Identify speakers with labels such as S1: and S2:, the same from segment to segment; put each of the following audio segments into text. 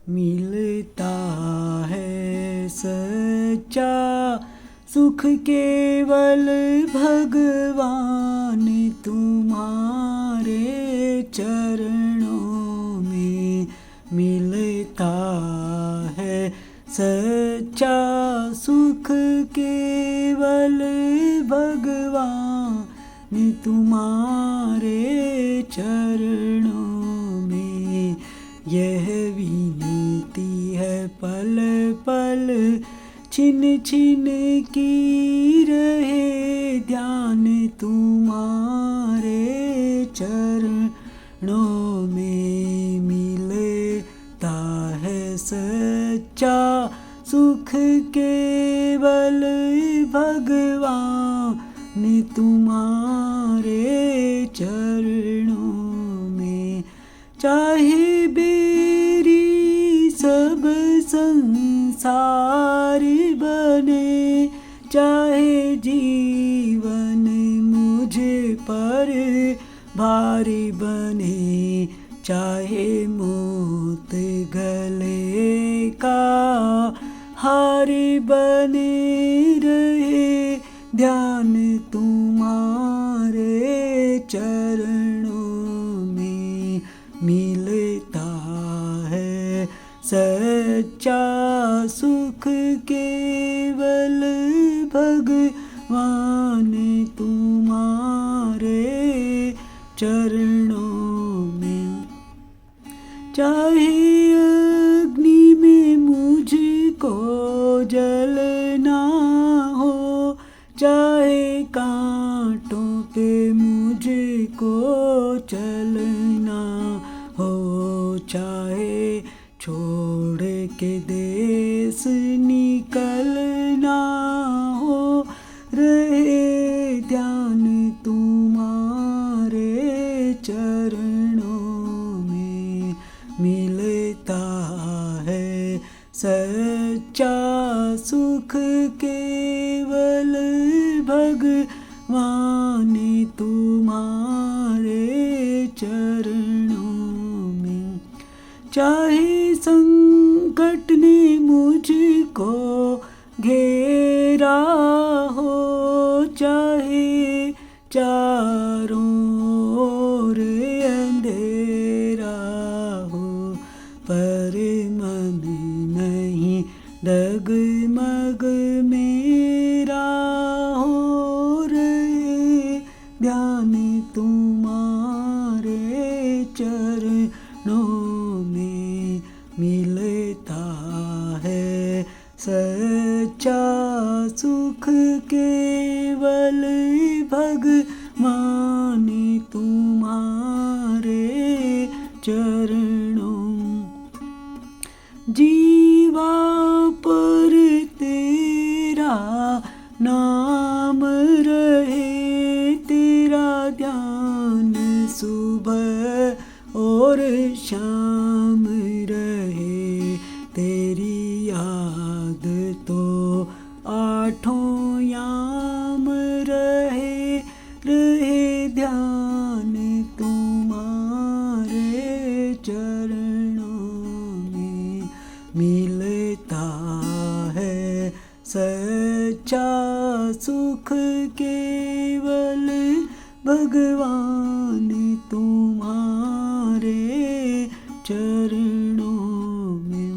S1: मिलता है सच्चा सुख केवल भगवान तुम्हारे चरणों में। मिलता है सच्चा सुख केवल भगवान तुम्हारे चरणों में। यह विनती है पल पल छिन छिन की रहे ध्यान तुम्हारे चरणों में। मिलता है सच्चा सुख केवल भगवान तुम्हारे चरणों में। चाहे बेरी सब संसार बने, चाहे जीवन मुझे पर भारी बने, चाहे मौत गले का हार बने रहे ध्यान तुम्हारे चरणों में। मिलता है सच्चा सुख केवल भगवान तुम्हारे चरणों में। चाहे अग्नि में मुझको जलना हो, चाहे कांटों पे मुझको चलना हो, चाहे छोड़ के देश निकलना हो, रहे ध्यान तुम्हारे चरणों में। मिलता है सच्चा सुख केवल भगवान तुम्हारे चरणों में। चाहे संकट ने मुझको घेरा हो, चाहे चारों ओर अंधेरा हो, पर मन नहीं डगमग मेरा हो रहे ध्यान तुम्हारे चरणों में। मिलता है सच्चा सुख केवल भगवान तुम्हारे चरणों। जीवा पर तेरा नाम रहे, तेरा ध्यान सुबह और शाम रहे, तेरी याद तो आठों याम रहे, रहे ध्यान तुम्हारे चरणों में। मिलता है सच्चा सुख केवल भगवान तुम्हारे चरणों में।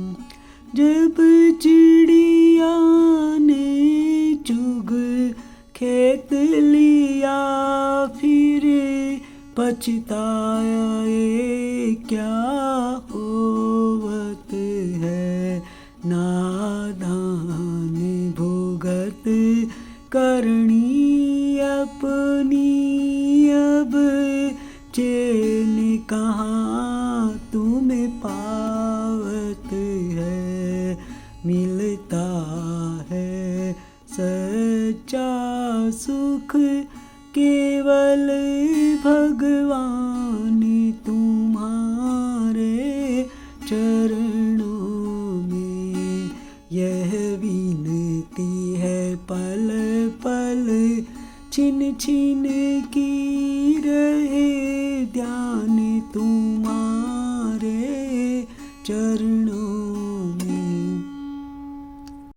S1: जब चिड़िया ने चुग खेत लिया, फिर पछताया ये क्या होवत है, नादान भुगत करनी अपनी अब चैन कहाँ तुम्हें पावत है। मिलता है सच्चा सुख केवल भगवान तुम्हारे चरणों में। यह विनती है पल पल छिन छिन की रहे ध्यान तुम्हारे चरणों चरणों